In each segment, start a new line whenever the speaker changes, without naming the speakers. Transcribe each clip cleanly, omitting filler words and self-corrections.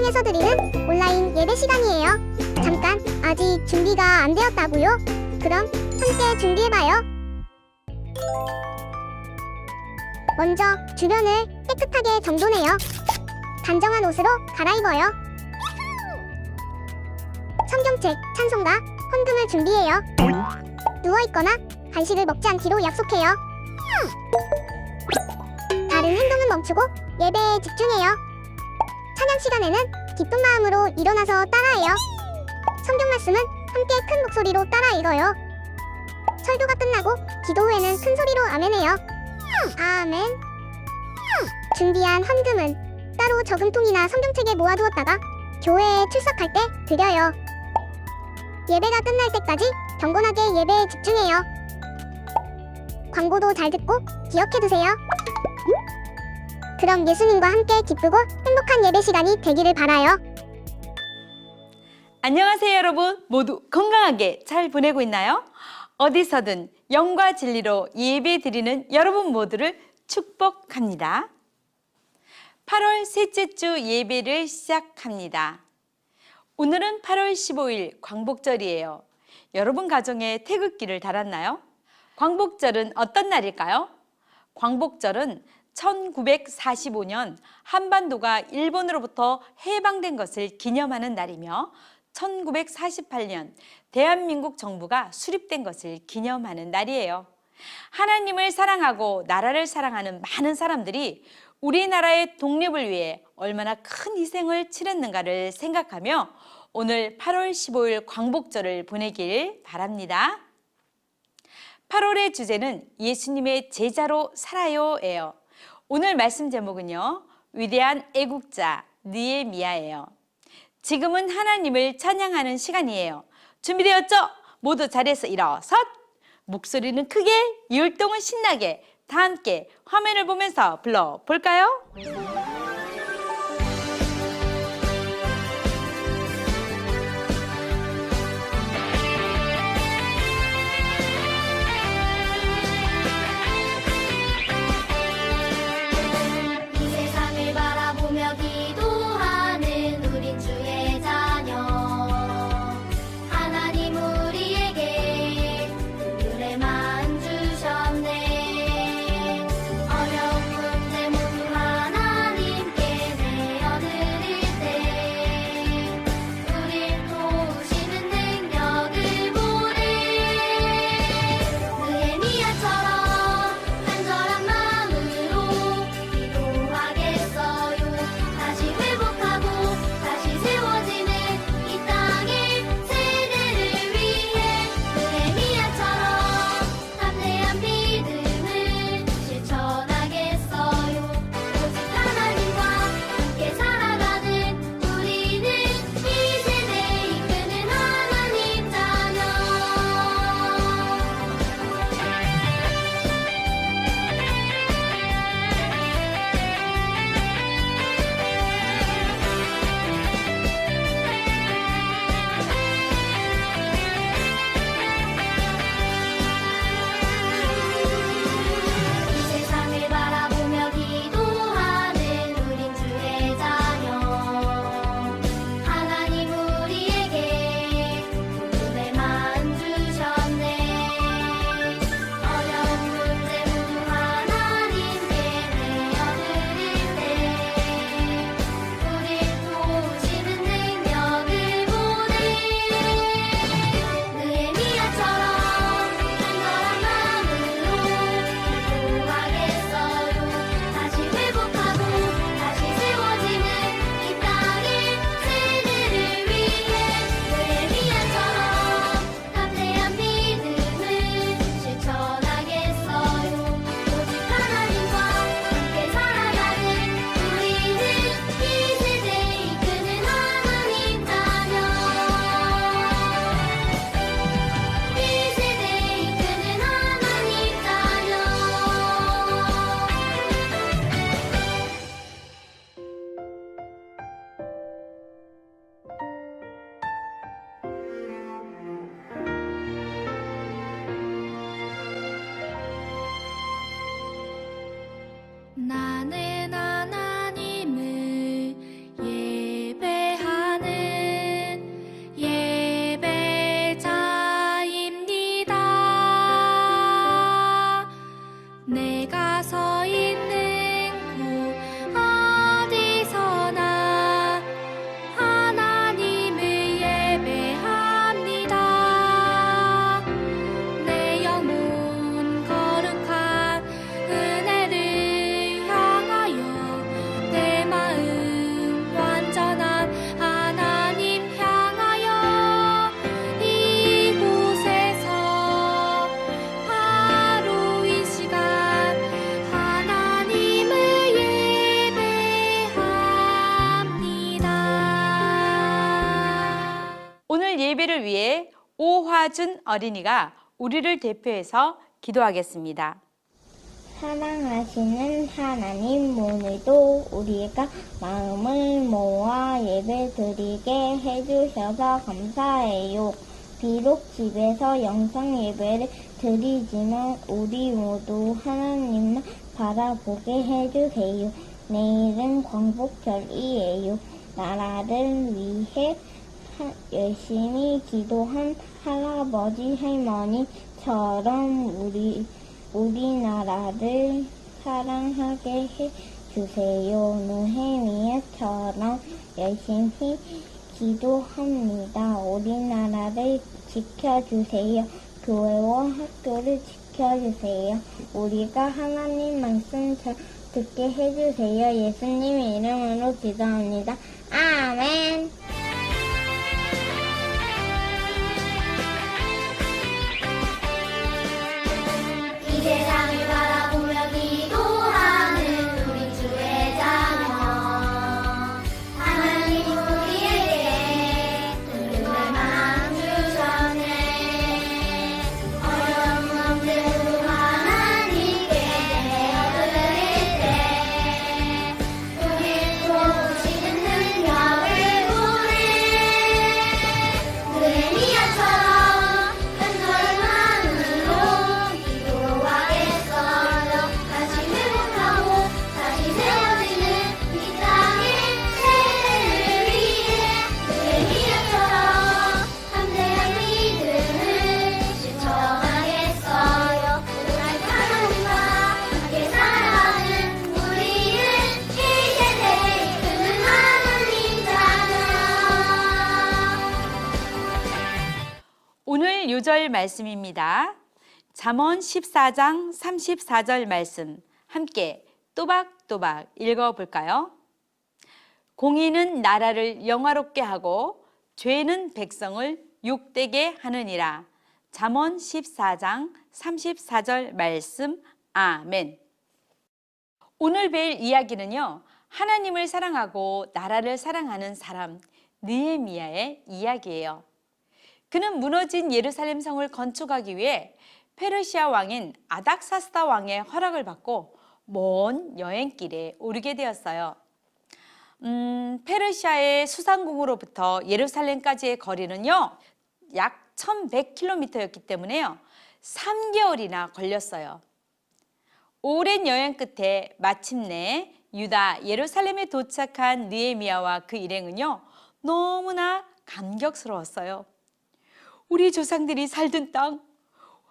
통해서 드리는 온라인 예배 시간이에요. 잠깐, 아직 준비가 안 되었다고요? 그럼 함께 준비해봐요. 먼저 주변을 깨끗하게 정돈해요. 단정한 옷으로 갈아입어요. 성경책, 찬송가, 헌금을 준비해요. 누워있거나 간식을 먹지 않기로 약속해요. 다른 행동은 멈추고 예배에 집중해요. 찬양 시간에는 기쁜 마음으로 일어나서 따라해요. 성경 말씀은 함께 큰 목소리로 따라 읽어요. 설교가 끝나고 기도 후에는 큰 소리로 아멘해요. 아멘. 준비한 헌금은 따로 저금통이나 성경책에 모아두었다가 교회에 출석할 때 드려요. 예배가 끝날 때까지 경건하게 예배에 집중해요. 광고도 잘 듣고 기억해두세요. 그럼 예수님과 함께 기쁘고 행복한 예배 시간이 되기를 바라요.
안녕하세요, 여러분. 모두 건강하게 잘 보내고 있나요? 어디서든 영과 진리로 예배 드리는 여러분 모두를 축복합니다. 8월 셋째 주 예배를 시작합니다. 오늘은 8월 15일 광복절이에요. 여러분 가정에 태극기를 달았나요? 광복절은 어떤 날일까요? 광복절은 1945년 한반도가 일본으로부터 해방된 것을 기념하는 날이며 1948년 대한민국 정부가 수립된 것을 기념하는 날이에요. 하나님을 사랑하고 나라를 사랑하는 많은 사람들이 우리나라의 독립을 위해 얼마나 큰 희생을 치렀는가를 생각하며 오늘 8월 15일 광복절을 보내길 바랍니다. 8월의 주제는 예수님의 제자로 살아요예요. 오늘 말씀 제목은요, 위대한 애국자 느헤미야예요. 지금은 하나님을 찬양하는 시간이에요. 준비되었죠? 모두 자리에서 일어섰! 목소리는 크게, 율동은 신나게 다 함께 화면을 보면서 불러볼까요?
이 세상을 바라보며 기도하는 우린 주의 자녀. 하나님 우리에게 긍휼의 마음 주셨네. 어려운 문제 모두 하나님
도와준 어린이가 우리를 대표해서 기도하겠습니다.
사랑하시는 하나님, 오늘도 우리가 마음을 모아 예배드리게 해주셔서 감사해요. 비록 집에서 영상 예배를 드리지만 우리 모두 하나님만 바라보게 해주세요. 내일은 광복절이에요. 나라를 위해 열심히 기도한 할아버지 할머니처럼 우리나라를 사랑하게 해주세요. 느헤미야처럼 열심히 기도합니다. 우리나라를 지켜주세요. 교회와 학교를 지켜주세요. 우리가 하나님 말씀 잘 듣게 해주세요. 예수님의 이름으로 기도합니다. 아멘.
이 세상을 바라보며 기도하는 우리 주의 자녀 하나님 우리에게 눈을 마음 주셨네 어려운 마음대로 하나님께 내어드릴 때 우리 도우시는 능력을 보내 느헤미야처럼 간절한 마음으로 기도하겠어요. 다시 회복하고 다시 세워지는 이 땅의 세대를 위해 느헤미야처럼 담대한 믿음을 실천하겠어요. 오늘 하나님과 함께 살아가는 우리는 이 세대에 이끄는 하나님 자녀.
오늘 요절 말씀입니다. 잠언 14장 34절 말씀 함께 또박또박 읽어볼까요? 공의는 나라를 영화롭게 하고 죄는 백성을 욕되게 하느니라. 잠언 14장 34절 말씀 아멘. 오늘 뵐 이야기는요, 하나님을 사랑하고 나라를 사랑하는 사람 느헤미야의 이야기예요. 그는 무너진 예루살렘 성을 건축하기 위해 페르시아 왕인 아닥사스다 왕의 허락을 받고 먼 여행길에 오르게 되었어요. 페르시아의 수상궁으로부터 예루살렘까지의 거리는요, 약 1100km였기 때문에요, 3개월이나 걸렸어요. 오랜 여행 끝에 마침내 유다 예루살렘에 도착한 느헤미야와 그 일행은요, 너무나 감격스러웠어요. 우리 조상들이 살던 땅,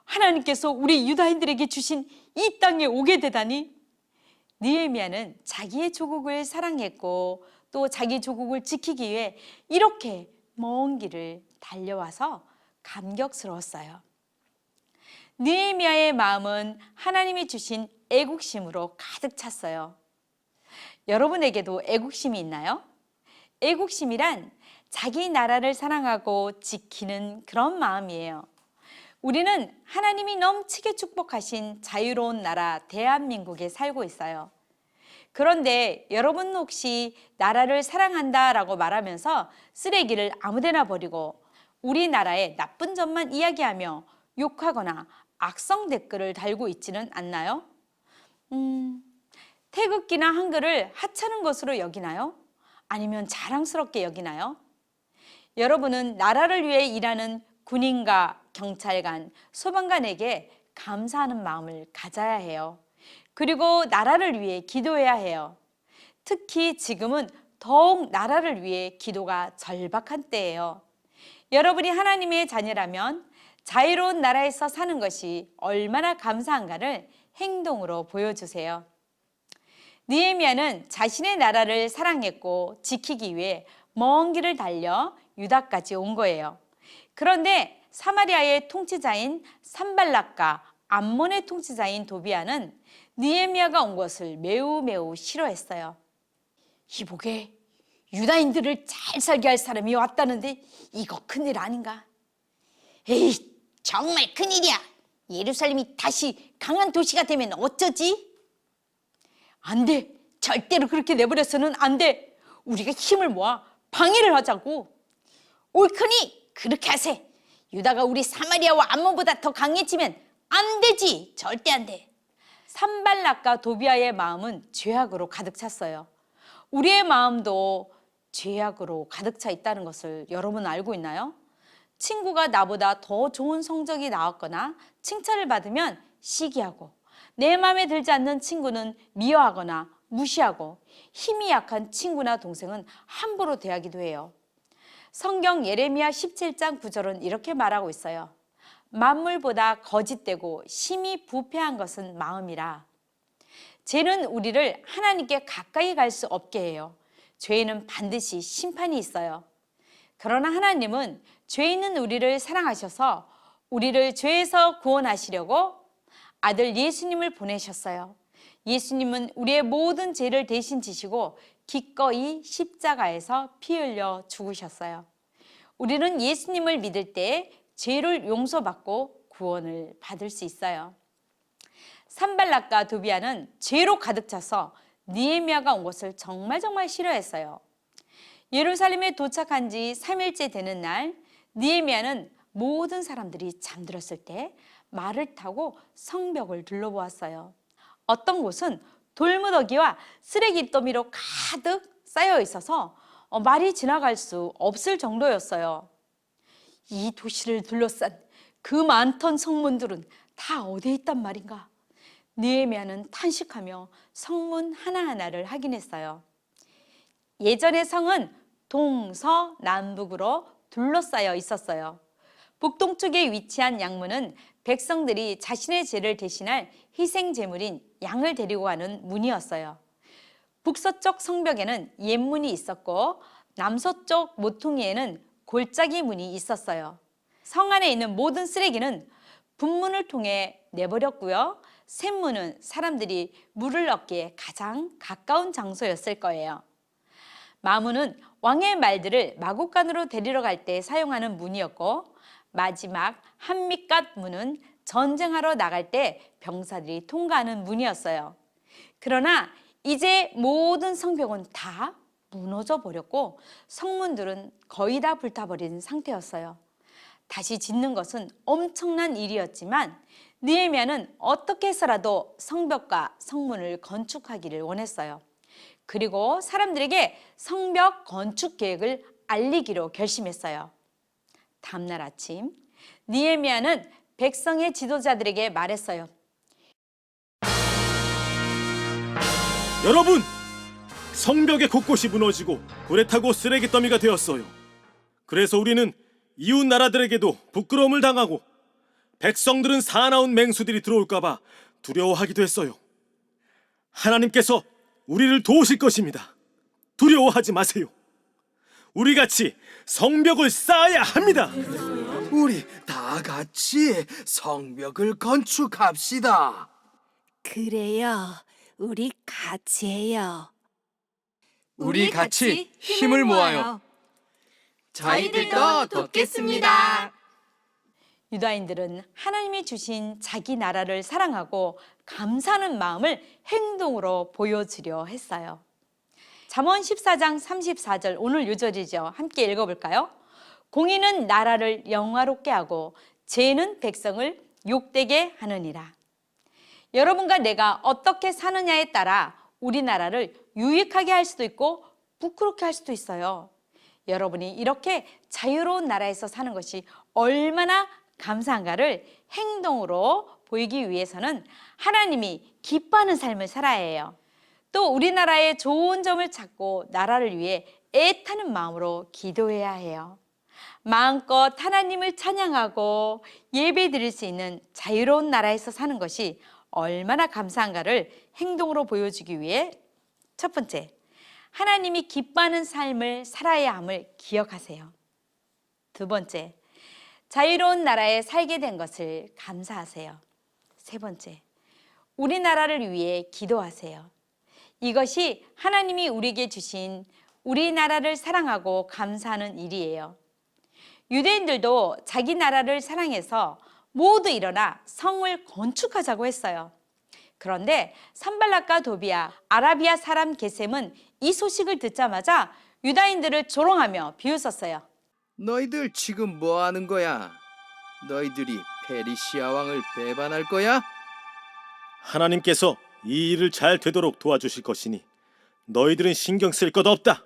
하나님께서 우리 유다인들에게 주신 이 땅에 오게 되다니. 느헤미야는 자기의 조국을 사랑했고 또 자기 조국을 지키기 위해 이렇게 먼 길을 달려와서 감격스러웠어요. 느헤미야의 마음은 하나님이 주신 애국심으로 가득 찼어요. 여러분에게도 애국심이 있나요? 애국심이란 자기 나라를 사랑하고 지키는 그런 마음이에요. 우리는 하나님이 넘치게 축복하신 자유로운 나라 대한민국에 살고 있어요. 그런데 여러분 혹시 나라를 사랑한다라고 말하면서 쓰레기를 아무데나 버리고 우리나라의 나쁜 점만 이야기하며 욕하거나 악성 댓글을 달고 있지는 않나요? 태극기나 한글을 하찮은 것으로 여기나요? 아니면 자랑스럽게 여기나요? 여러분은 나라를 위해 일하는 군인과 경찰관, 소방관에게 감사하는 마음을 가져야 해요. 그리고 나라를 위해 기도해야 해요. 특히 지금은 더욱 나라를 위해 기도가 절박한 때예요. 여러분이 하나님의 자녀라면 자유로운 나라에서 사는 것이 얼마나 감사한가를 행동으로 보여주세요. 느헤미야는 자신의 나라를 사랑했고 지키기 위해 먼 길을 달려 유다까지 온 거예요. 그런데 사마리아의 통치자인 산발락과 암몬의 통치자인 도비아는 느헤미야가 온 것을 매우 싫어했어요. 이보게, 유다인들을 잘 살게 할 사람이 왔다는데 이거 큰일 아닌가? 에이, 정말 큰일이야. 예루살렘이 다시 강한 도시가 되면 어쩌지? 안 돼. 절대로 그렇게 내버려서는 안 돼. 우리가 힘을 모아 방해를 하자고. 옳거니 그렇게 하세. 유다가 우리 사마리아와 암몬보다 더 강해지면 안 되지. 절대 안 돼. 산발락과 도비아의 마음은 죄악으로 가득 찼어요. 우리의 마음도 죄악으로 가득 차 있다는 것을 여러분 알고 있나요? 친구가 나보다 더 좋은 성적이 나왔거나 칭찬을 받으면 시기하고, 내 마음에 들지 않는 친구는 미워하거나 무시하고, 힘이 약한 친구나 동생은 함부로 대하기도 해요. 성경 예레미야 17장 9절은 이렇게 말하고 있어요. 만물보다 거짓되고 심히 부패한 것은 마음이라. 죄는 우리를 하나님께 가까이 갈 수 없게 해요. 죄에는 반드시 심판이 있어요. 그러나 하나님은 죄 있는 우리를 사랑하셔서 우리를 죄에서 구원하시려고 아들 예수님을 보내셨어요. 예수님은 우리의 모든 죄를 대신 지시고 기꺼이 십자가에서 피 흘려 죽으셨어요. 우리는 예수님을 믿을 때 죄를 용서받고 구원을 받을 수 있어요. 산발락과 도비아는 죄로 가득 차서 느헤미야가 온 것을 정말 싫어했어요. 예루살렘에 도착한 지 3일째 되는 날, 느헤미야는 모든 사람들이 잠들었을 때 말을 타고 성벽을 둘러보았어요. 어떤 곳은 돌무더기와 쓰레기 더미로 가득 쌓여 있어서 말이 지나갈 수 없을 정도였어요. 이 도시를 둘러싼 그 많던 성문들은 다 어디에 있단 말인가? 느헤미야는 탄식하며 성문 하나하나를 확인했어요. 예전의 성은 동서남북으로 둘러싸여 있었어요. 북동쪽에 위치한 양문은 백성들이 자신의 죄를 대신할 희생 제물인 양을 데리고 가는 문이었어요. 북서쪽 성벽에는 옛문이 있었고 남서쪽 모퉁이에는 골짜기 문이 있었어요. 성 안에 있는 모든 쓰레기는 분문을 통해 내버렸고요. 샘문은 사람들이 물을 얻기에 가장 가까운 장소였을 거예요. 마문은 왕의 말들을 마국간으로 데리러 갈 때 사용하는 문이었고, 마지막 한밑갓 문은 전쟁하러 나갈 때 병사들이 통과하는 문이었어요. 그러나 이제 모든 성벽은 다 무너져 버렸고 성문들은 거의 다 불타버린 상태였어요. 다시 짓는 것은 엄청난 일이었지만 느헤미야는 어떻게 해서라도 성벽과 성문을 건축하기를 원했어요. 그리고 사람들에게 성벽 건축 계획을 알리기로 결심했어요. 다음날 아침 느헤미야는 백성의 지도자들에게 말했어요.
여러분! 성벽의 곳곳이 무너지고 불에 타고 쓰레기 더미가 되었어요. 그래서 우리는 이웃 나라들에게도 부끄러움을 당하고 백성들은 사나운 맹수들이 들어올까 봐 두려워하기도 했어요. 하나님께서 우리를 도우실 것입니다. 두려워하지 마세요. 우리 같이 성벽을 쌓아야 합니다.
우리 다 같이 성벽을 건축합시다.
그래요. 우리 같이 해요.
우리 같이 힘을 모아요.
저희들도 돕겠습니다.
유다인들은 하나님이 주신 자기 나라를 사랑하고 감사하는 마음을 행동으로 보여주려 했어요. 잠언 14장 34절, 오늘 요절이죠. 함께 읽어볼까요? 공의는 나라를 영화롭게 하고 죄는 백성을 욕되게 하느니라. 여러분과 내가 어떻게 사느냐에 따라 우리나라를 유익하게 할 수도 있고 부끄럽게 할 수도 있어요. 여러분이 이렇게 자유로운 나라에서 사는 것이 얼마나 감사한가를 행동으로 보이기 위해서는 하나님이 기뻐하는 삶을 살아야 해요. 또 우리나라의 좋은 점을 찾고 나라를 위해 애타는 마음으로 기도해야 해요. 마음껏 하나님을 찬양하고 예배 드릴 수 있는 자유로운 나라에서 사는 것이 얼마나 감사한가를 행동으로 보여주기 위해 첫 번째, 하나님이 기뻐하는 삶을 살아야 함을 기억하세요. 두 번째, 자유로운 나라에 살게 된 것을 감사하세요. 세 번째, 우리나라를 위해 기도하세요. 이것이 하나님이 우리에게 주신 우리나라를 사랑하고 감사하는 일이에요. 유대인들도 자기 나라를 사랑해서 모두 일어나 성을 건축하자고 했어요. 그런데 산발락과 도비아, 아라비아 사람 게셈은 이 소식을 듣자마자 유다인들을 조롱하며 비웃었어요.
너희들 지금 뭐 하는 거야? 너희들이 페르시아 왕을 배반할 거야?
하나님께서 이 일을 잘 되도록 도와주실 것이니 너희들은 신경 쓸 것 없다.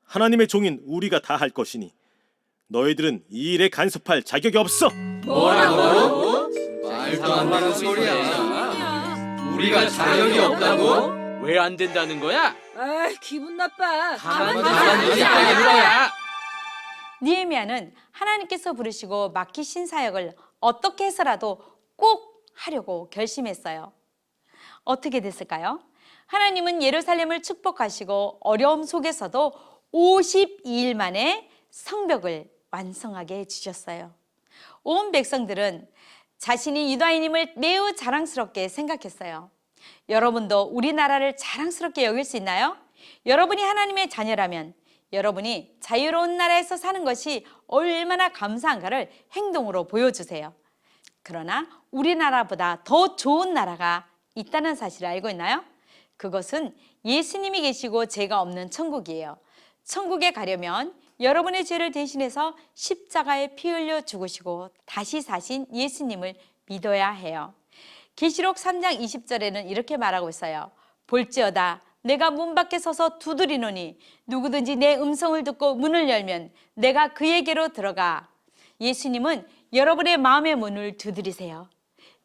하나님의 종인 우리가 다 할 것이니 너희들은 이 일에 간섭할 자격이 없어.
뭐라고? 말도 안 되는 소리야. 우리가 자격이 없다고?
왜 안 된다는 거야?
아, 기분 나빠.
가만히 있어야 거야.
느헤미야는 하나님께서 부르시고 맡기신 사역을 어떻게 해서라도 꼭 하려고 결심했어요. 어떻게 됐을까요? 하나님은 예루살렘을 축복하시고 어려움 속에서도 52일 만에 성벽을 완성하게 해주셨어요. 온 백성들은 자신이 유다인임을 매우 자랑스럽게 생각했어요. 여러분도 우리나라를 자랑스럽게 여길 수 있나요? 여러분이 하나님의 자녀라면 여러분이 자유로운 나라에서 사는 것이 얼마나 감사한가를 행동으로 보여주세요. 그러나 우리나라보다 더 좋은 나라가 있다는 사실을 알고 있나요? 그것은 예수님이 계시고 죄가 없는 천국이에요. 천국에 가려면 여러분의 죄를 대신해서 십자가에 피 흘려 죽으시고 다시 사신 예수님을 믿어야 해요. 계시록 3장 20절에는 이렇게 말하고 있어요. 볼지어다 내가 문 밖에 서서 두드리노니 누구든지 내 음성을 듣고 문을 열면 내가 그에게로 들어가. 예수님은 여러분의 마음의 문을 두드리세요.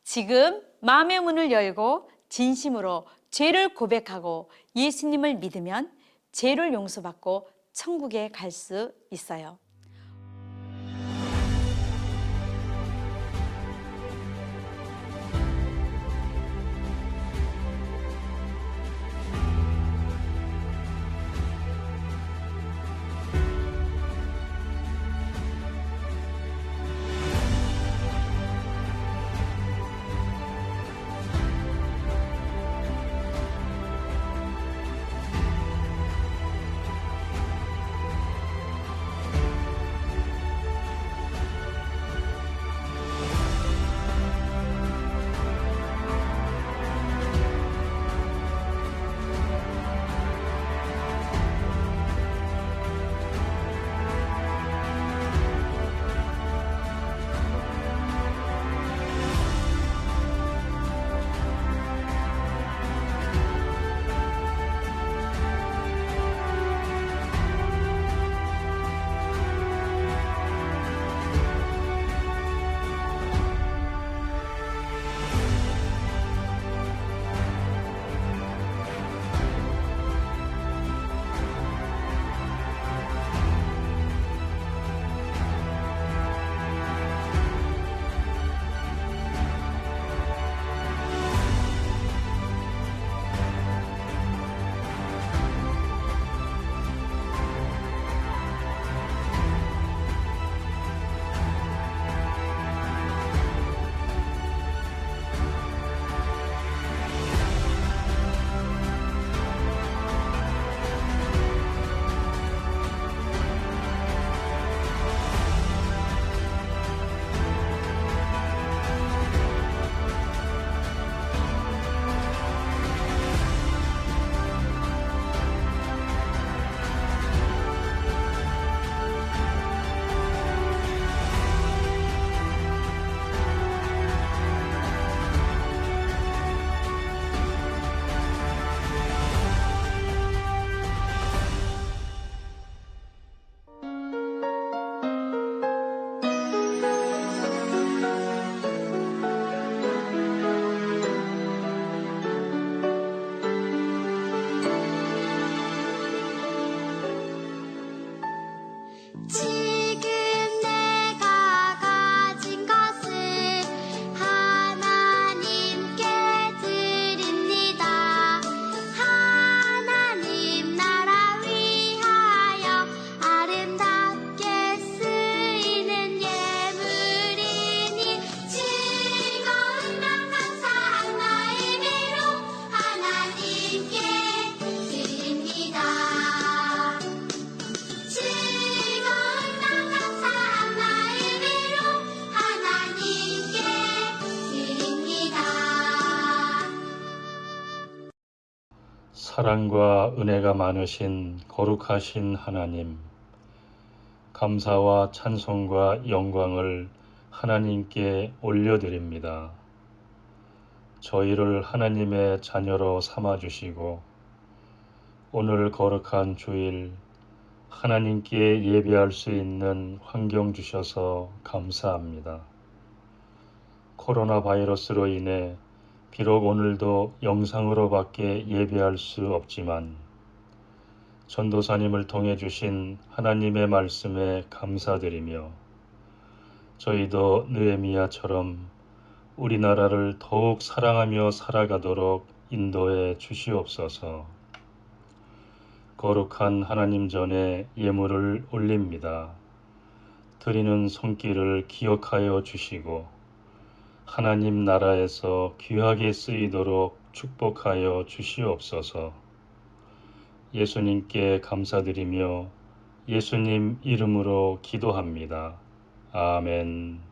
지금 마음의 문을 열고 진심으로 죄를 고백하고 예수님을 믿으면 죄를 용서받고 천국에 갈 수 있어요.
사랑과 은혜가 많으신 거룩하신 하나님, 감사와 찬송과 영광을 하나님께 올려드립니다. 저희를 하나님의 자녀로 삼아주시고 오늘 거룩한 주일 하나님께 예배할 수 있는 환경 주셔서 감사합니다. 코로나 바이러스로 인해 비록 오늘도 영상으로밖에 예배할 수 없지만 전도사님을 통해 주신 하나님의 말씀에 감사드리며 저희도 느헤미야처럼 우리나라를 더욱 사랑하며 살아가도록 인도해 주시옵소서. 거룩한 하나님 전에 예물을 올립니다. 드리는 손길을 기억하여 주시고 하나님 나라에서 귀하게 쓰이도록 축복하여 주시옵소서. 예수님께 감사드리며 예수님 이름으로 기도합니다. 아멘.